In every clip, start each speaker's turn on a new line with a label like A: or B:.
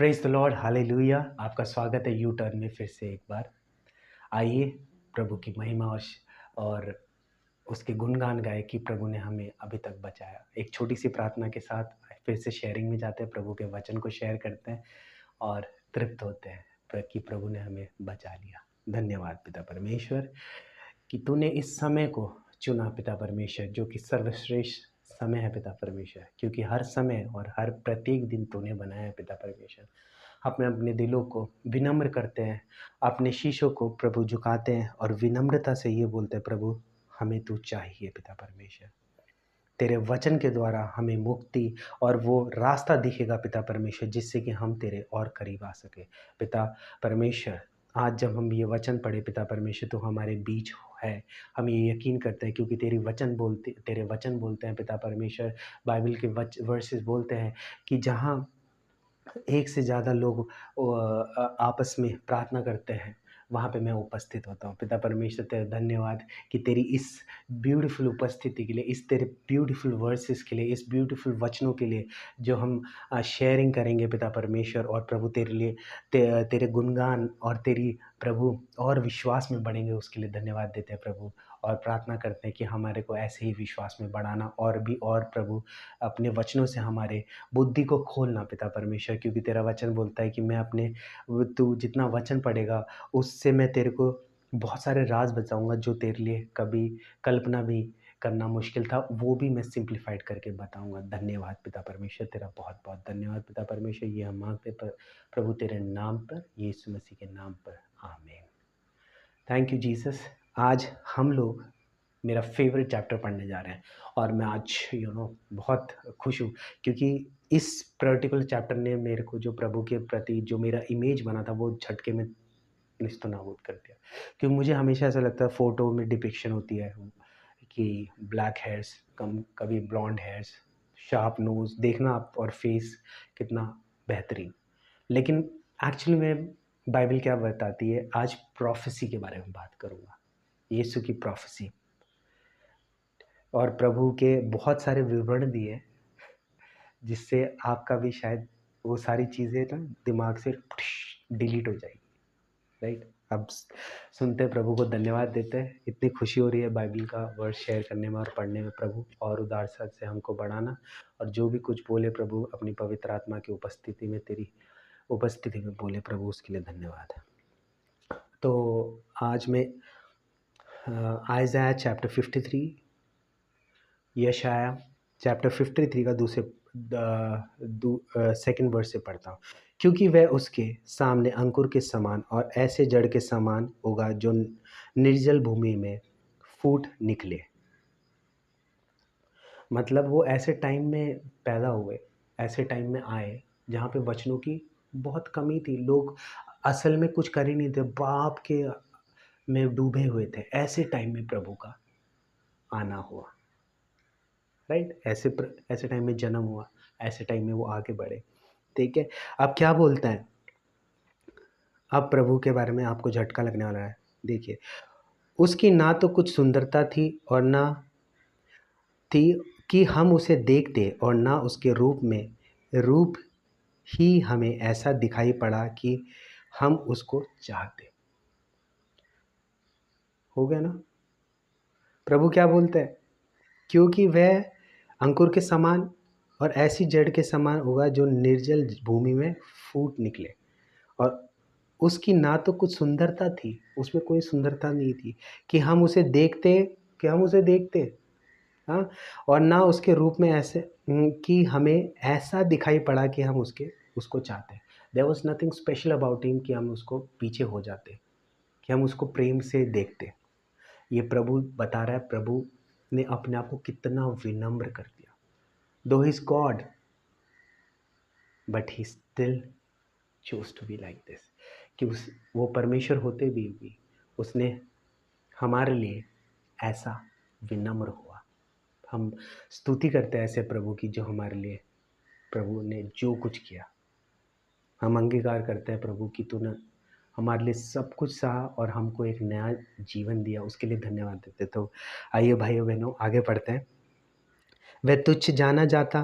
A: Praise the Lord, hallelujah. आपका स्वागत है यू टर्न में फिर से एक बार। आइए प्रभु की महिमा और उसके गुणगान गाए कि प्रभु ने हमें अभी तक बचाया। एक छोटी सी प्रार्थना के साथ फिर से शेयरिंग में जाते हैं, प्रभु के वचन को शेयर करते हैं और तृप्त होते हैं कि प्रभु ने हमें बचा लिया। धन्यवाद पिता परमेश्वर कि तूने इस समय को चुना पिता परमेश्वर, जो कि सर्वश्रेष्ठ समय है पिता परमेश्वर, क्योंकि हर समय और हर प्रत्येक दिन तूने बनाया है पिता परमेश्वर। अपने अपने दिलों को विनम्र करते हैं, अपने शीशों को प्रभु झुकाते हैं और विनम्रता से ये बोलते हैं, प्रभु हमें तू चाहिए पिता परमेश्वर। तेरे वचन के द्वारा हमें मुक्ति और वो रास्ता दिखेगा पिता परमेश्वर, जिससे कि हम तेरे और करीब आ सके पिता परमेश्वर। आज जब हम ये वचन पढ़े पिता परमेश्वर, तो हमारे बीच है, हम ये यकीन करते हैं क्योंकि तेरे वचन बोलते हैं पिता परमेश्वर। बाइबल के वर्सेस बोलते हैं कि जहाँ एक से ज़्यादा लोग आपस में प्रार्थना करते हैं, वहाँ पे मैं उपस्थित होता हूँ पिता परमेश्वर। तेरा धन्यवाद कि तेरी इस ब्यूटीफुल उपस्थिति के लिए, इस तेरे ब्यूटीफुल वर्सेस के लिए, इस ब्यूटीफुल वचनों के लिए जो हम शेयरिंग करेंगे पिता परमेश्वर। और प्रभु तेरे लिए तेरे गुणगान और तेरी प्रभु और विश्वास में बढ़ेंगे, उसके लिए धन्यवाद देते हैं प्रभु। और प्रार्थना करते हैं कि हमारे को ऐसे ही विश्वास में बढ़ाना और भी, और प्रभु अपने वचनों से हमारे बुद्धि को खोलना पिता परमेश्वर, क्योंकि तेरा वचन बोलता है कि मैं अपने तू जितना वचन पढ़ेगा उससे मैं तेरे को बहुत सारे राज बताऊंगा जो तेरे लिए कभी कल्पना भी करना मुश्किल था, वो भी मैं सिंप्लीफाइड करके बताऊंगा। धन्यवाद पिता परमेश्वर, तेरा बहुत बहुत धन्यवाद पिता परमेश्वर। ये हम मांगते प्रभु तेरे नाम पर, यीशु मसीह के नाम पर, आमीन। Thank you Jesus. आज हम लोग मेरा फेवरेट चैप्टर पढ़ने जा रहे हैं और मैं आज बहुत खुश हूँ, क्योंकि इस पर्टिकुलर चैप्टर ने मेरे को जो प्रभु के प्रति जो मेरा इमेज बना था वो झटके में निस्तनाबूद कर दिया। क्योंकि मुझे हमेशा ऐसा लगता है, फ़ोटो में डिपिक्शन होती है कि ब्लैक हेयर्स, कभी ब्लॉन्ड हेयर्स, शार्प नोज़ देखना आप, और फेस कितना बेहतरीन। लेकिन एक्चुअली में बाइबल क्या बताती है, आज प्रोफेसी के बारे में बात करूँगा, यीशु की प्रोफेसी। और प्रभु के बहुत सारे विवरण दिए जिससे आपका भी शायद वो सारी चीज़ें ना दिमाग से डिलीट हो जाएगी, राइट। अब सुनते प्रभु को धन्यवाद देते हैं। इतनी खुशी हो रही है बाइबल का वर्ड शेयर करने में और पढ़ने में, प्रभु और उदारता से हमको बढ़ाना। और जो भी कुछ बोले प्रभु अपनी पवित्र आत्मा की उपस्थिति में, तेरी उपस्थिति में बोले प्रभु, उसके लिए धन्यवाद। तो आज मैं आइज़ाया चैप्टर 53, यशाया चैप्टर 53 का सेकंड वर्स से पढ़ता हूँ। क्योंकि वह उसके सामने अंकुर के समान और ऐसे जड़ के समान होगा जो निर्जल भूमि में फूट निकले। मतलब वो ऐसे टाइम में पैदा हुए, ऐसे टाइम में आए जहाँ पे वचनों की बहुत कमी थी। लोग असल में कुछ कर ही नहीं थे, पाप के में डूबे हुए थे। ऐसे टाइम में प्रभु का आना हुआ, राइट। ऐसे टाइम में जन्म हुआ, ऐसे टाइम में वो आगे बढ़े, ठीक है। अब क्या बोलता है, अब प्रभु के बारे में आपको झटका लगने वाला है। देखिए, उसकी ना तो कुछ सुंदरता थी और ना थी कि हम उसे देखते, और ना उसके रूप ही हमें ऐसा दिखाई पड़ा कि हम उसको चाहते। हो गया ना। प्रभु क्या बोलते हैं, क्योंकि वह अंकुर के समान और ऐसी जड़ के समान होगा जो निर्जल भूमि में फूट निकले। और उसकी ना तो कुछ सुंदरता थी, उसमें कोई सुंदरता नहीं थी कि हम उसे देखते, हाँ। और ना उसके रूप में ऐसे कि हमें ऐसा दिखाई पड़ा कि हम उसको चाहते। There was nothing special about him कि हम उसको पीछे हो जाते, कि हम उसको प्रेम से देखते। ये प्रभु बता रहा है, प्रभु ने अपने आप को कितना विनम्र कर दिया। Though he is God but he still choose to be like this, कि वो परमेश्वर होते भी उसने हमारे लिए ऐसा विनम्र हुआ। हम स्तुति करते हैं ऐसे प्रभु की, जो हमारे लिए प्रभु ने जो कुछ किया। हम अंगीकार करते हैं प्रभु की तूने हमारे लिए सब कुछ सहा और हमको एक नया जीवन दिया, उसके लिए धन्यवाद देते। तो आइए भाइयों बहनों, आगे पढ़ते हैं। वह तुच्छ जाना जाता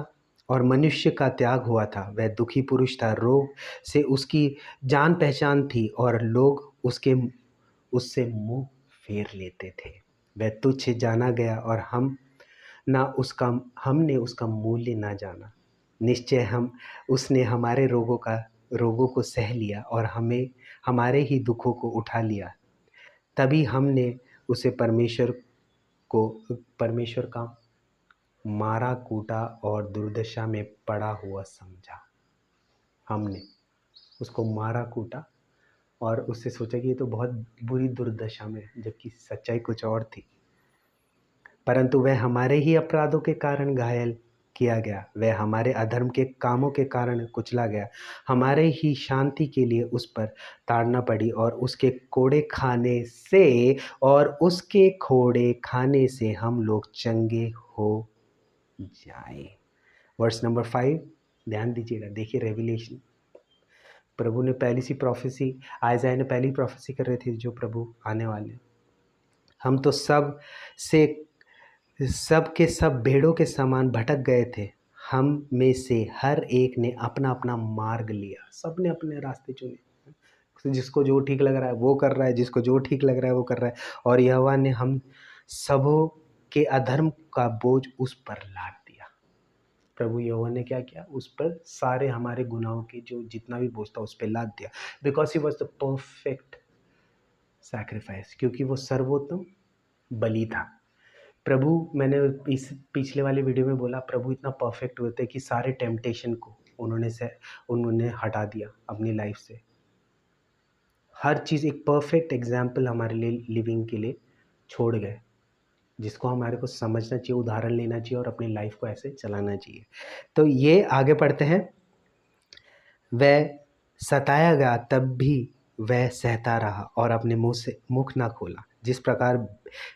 A: और मनुष्य का त्याग हुआ था। वह दुखी पुरुष था, रोग से उसकी जान पहचान थी और लोग उससे मुंह फेर लेते थे। वह तुच्छ जाना गया और हमने उसका मूल्य ना जाना। निश्चय उसने हमारे रोगों को सह लिया और हमें हमारे ही दुखों को उठा लिया। तभी हमने उसे परमेश्वर का मारा कूटा और दुर्दशा में पड़ा हुआ समझा। हमने उसको मारा कूटा और उससे सोचा कि ये तो बहुत बुरी दुर्दशा में है, जबकि सच्चाई कुछ और थी। परंतु वह हमारे ही अपराधों के कारण घायल किया गया, वह हमारे अधर्म के कामों के कारण कुचला गया। हमारे ही शांति के लिए उस पर ताड़ना पड़ी और उसके खोड़े खाने से हम लोग चंगे हो जाए। वर्स नंबर 5 ध्यान दीजिएगा। देखिए रेवलेशन, प्रभु ने पहली सी प्रोफेसी, आयजाया ने पहली प्रोफेसी कर रहे थे जो प्रभु आने वाले। हम तो सब के सब भेड़ों के समान भटक गए थे। हम में से हर एक ने अपना अपना मार्ग लिया। सब ने अपने रास्ते चुने। जिसको जो ठीक लग रहा है वो कर रहा है, जिसको जो ठीक लग रहा है वो कर रहा है। और यहोवा ने हम सबों के अधर्म का बोझ उस पर लाद दिया। प्रभु यहोवा ने क्या किया? उस पर सारे हमारे गुनाहों के जो जितना भी बोझ था उस पर लाद दिया। Because he was the perfect sacrifice, क्योंकि वो सर्वोत्तम बलि था। प्रभु, मैंने इस पिछले वाले वीडियो में बोला, प्रभु इतना परफेक्ट होते कि सारे टेम्पटेशन को उन्होंने हटा दिया अपनी लाइफ से। हर चीज़ एक परफेक्ट एग्जाम्पल हमारे लिए लिविंग के लिए छोड़ गए, जिसको हमारे को समझना चाहिए, उदाहरण लेना चाहिए और अपनी लाइफ को ऐसे चलाना चाहिए। तो ये आगे पढ़ते हैं। वह सताया गया तब भी वह सहता रहा और अपने मुंह से मुख ना खोला। जिस प्रकार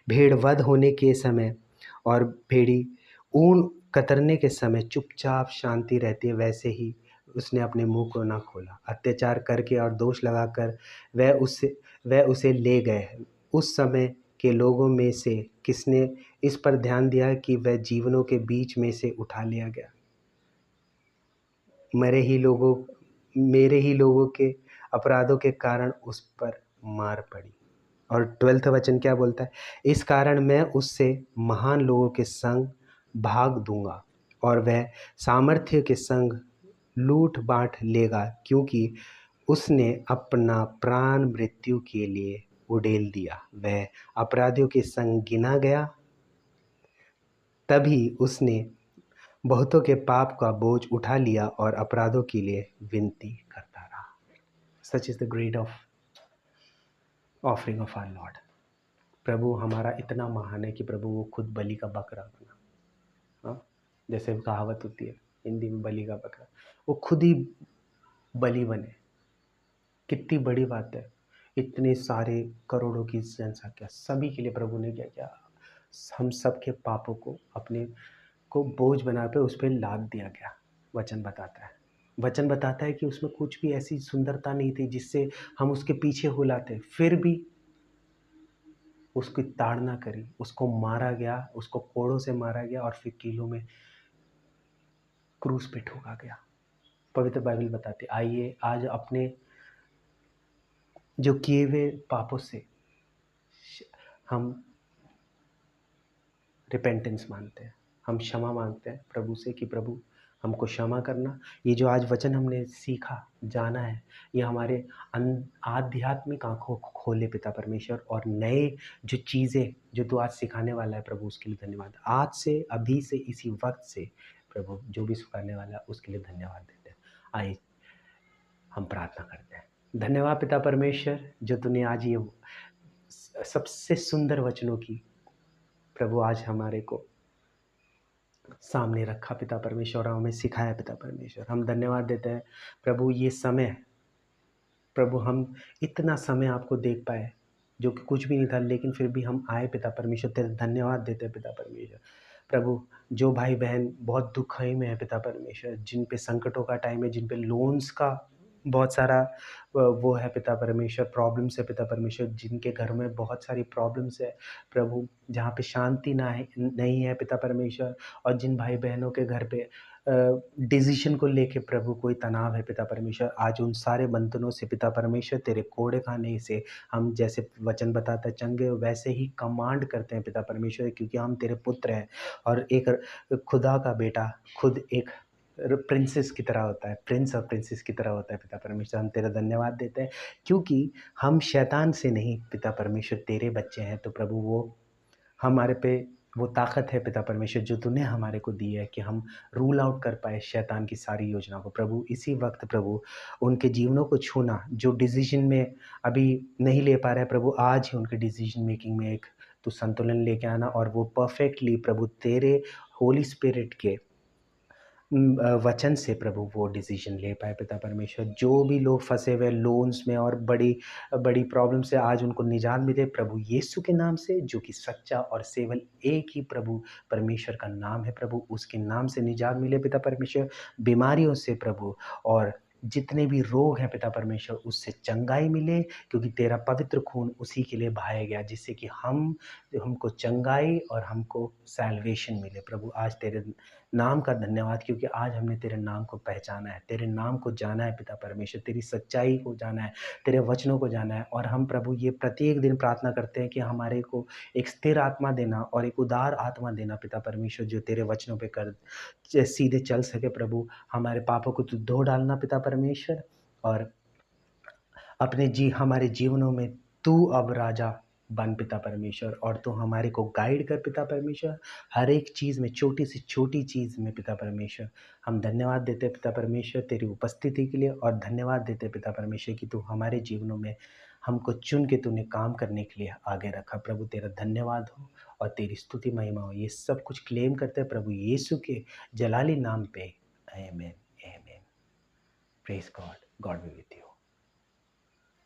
A: भेड़ वध होने के समय और भेड़ी ऊन कतरने के समय चुपचाप शांति रहती है, वैसे ही उसने अपने मुंह को ना खोला। अत्याचार करके और दोष लगाकर वह उसे ले गए। उस समय के लोगों में से किसने इस पर ध्यान दिया कि वह जीवनों के बीच में से उठा लिया गया? मेरे ही लोगों के अपराधों के कारण उस पर मार पड़ी। और 12वां वचन क्या बोलता है? इस कारण मैं उससे महान लोगों के संग भाग दूंगा और वह सामर्थ्य के संग लूट बांट लेगा, क्योंकि उसने अपना प्राण मृत्यु के लिए उड़ेल दिया। वह अपराधियों के संग गिना गया, तभी उसने बहुतों के पाप का बोझ उठा लिया और अपराधों के लिए विनती करता रहा। Such is the great offering of our lord. प्रभु हमारा इतना महान है कि प्रभु वो खुद बलि का बकरा बना। हाँ, जैसे कहावत होती है हिंदी में, बलि का बकरा, वो खुद ही बलि बने। कितनी बड़ी बात है। इतने सारे करोड़ों की जनसंख्या, सभी के लिए प्रभु ने क्या किया? हम सब के पापों को अपने को बोझ बना पे उस पर लाद दिया गया। वचन बताता है कि उसमें कुछ भी ऐसी सुंदरता नहीं थी जिससे हम उसके पीछे हो लाते, फिर भी उसकी ताड़ना करी, उसको मारा गया, उसको कोड़ों से मारा गया और फिर कीलों में क्रूस पे ठोका गया। पवित्र बाइबल बताती। आइए आज अपने जो किए हुए पापों से हम रिपेंटेंस मांगते हैं, हम क्षमा मांगते हैं प्रभु से कि प्रभु हमको क्षमा करना। ये जो आज वचन हमने सीखा, जाना है, ये हमारे आध्यात्मिक आंखों को खोले पिता परमेश्वर, और नए जो चीज़ें जो तू आज सिखाने वाला है प्रभु, उसके लिए धन्यवाद। आज से, अभी से, इसी वक्त से प्रभु जो भी सिखाने वाला है उसके लिए धन्यवाद देते हैं। आइए हम प्रार्थना करते हैं। धन्यवाद पिता परमेश्वर, जो तूने आज ये सबसे सुंदर वचनों की प्रभु आज हमारे को सामने रखा पिता परमेश्वर, हमें सिखाया पिता परमेश्वर। हम धन्यवाद देते हैं प्रभु। ये समय प्रभु, हम इतना समय आपको देख पाए जो कि कुछ भी नहीं था, लेकिन फिर भी हम आए पिता परमेश्वर, तेरे धन्यवाद देते हैं पिता परमेश्वर। प्रभु, जो भाई बहन बहुत दुखई में है पिता परमेश्वर, जिन पे संकटों का टाइम है, जिन पे लोन्स का बहुत सारा वो है पिता परमेश्वर, प्रॉब्लम्स है पिता परमेश्वर, जिनके घर में बहुत सारी प्रॉब्लम्स है प्रभु, जहाँ पे शांति नहीं है पिता परमेश्वर, और जिन भाई बहनों के घर पे डिसीजन को लेके प्रभु कोई तनाव है पिता परमेश्वर, आज उन सारे बंधनों से पिता परमेश्वर तेरे कोड़े खाने से हम, जैसे वचन बताता है, चंगे वैसे ही कमांड करते हैं पिता परमेश्वर, क्योंकि हम तेरे पुत्र हैं। और एक खुदा का बेटा खुद एक प्रिंसेस की तरह होता है, प्रिंस और प्रिंसेस की तरह होता है पिता परमेश्वर। हम तेरा धन्यवाद देते हैं क्योंकि हम शैतान से नहीं पिता परमेश्वर तेरे बच्चे हैं। तो प्रभु वो हमारे पे वो ताकत है पिता परमेश्वर जो तूने हमारे को दी है कि हम रूल आउट कर पाए शैतान की सारी योजना को। प्रभु इसी वक्त प्रभु उनके जीवनों को छूना जो डिसीजन में अभी नहीं ले पा रहे हैं, प्रभु आज ही उनके डिसीजन मेकिंग में एक तू संतुलन लेके आना, और वो परफेक्टली प्रभु तेरे होली स्पिरिट के वचन से प्रभु वो डिसीजन ले पाए पिता परमेश्वर। जो भी लोग फंसे हुए लोन्स में और बड़ी बड़ी प्रॉब्लम से, आज उनको निजात मिले प्रभु यीशु के नाम से, जो कि सच्चा और सेवल एक ही प्रभु परमेश्वर का नाम है। प्रभु उसके नाम से निजात मिले पिता परमेश्वर, बीमारियों से प्रभु, और जितने भी रोग हैं पिता परमेश्वर उससे चंगाई मिले, क्योंकि तेरा पवित्र खून उसी के लिए बहाया गया जिससे कि हमको चंगाई और हमको सैल्वेशन मिले। प्रभु आज तेरे नाम का धन्यवाद, क्योंकि आज हमने तेरे नाम को पहचाना है, तेरे नाम को जाना है पिता परमेश्वर, तेरी सच्चाई को जाना है, तेरे वचनों को जाना है। और हम प्रभु ये प्रत्येक दिन प्रार्थना करते हैं कि हमारे को एक स्थिर आत्मा देना और एक उदार आत्मा देना पिता परमेश्वर, जो तेरे वचनों पे कर सीधे चल सके। प्रभु हमारे पापों को तू धो डालना पिता परमेश्वर, और हमारे जीवनों में तू अब राजा बन पिता परमेश्वर, और तू हमारे को गाइड कर पिता परमेश्वर, हर एक चीज़ में, छोटी से छोटी चीज़ में पिता परमेश्वर। हम धन्यवाद देते पिता परमेश्वर तेरी उपस्थिति के लिए, और धन्यवाद देते पिता परमेश्वर कि तू हमारे जीवनों में हमको चुन के तूने काम करने के लिए आगे रखा। प्रभु तेरा धन्यवाद हो और तेरी स्तुति महिमा हो। ये सब कुछ क्लेम करते हैं प्रभु यीशु के जलाली नाम पे। Amen, amen. Praise God, God be with you.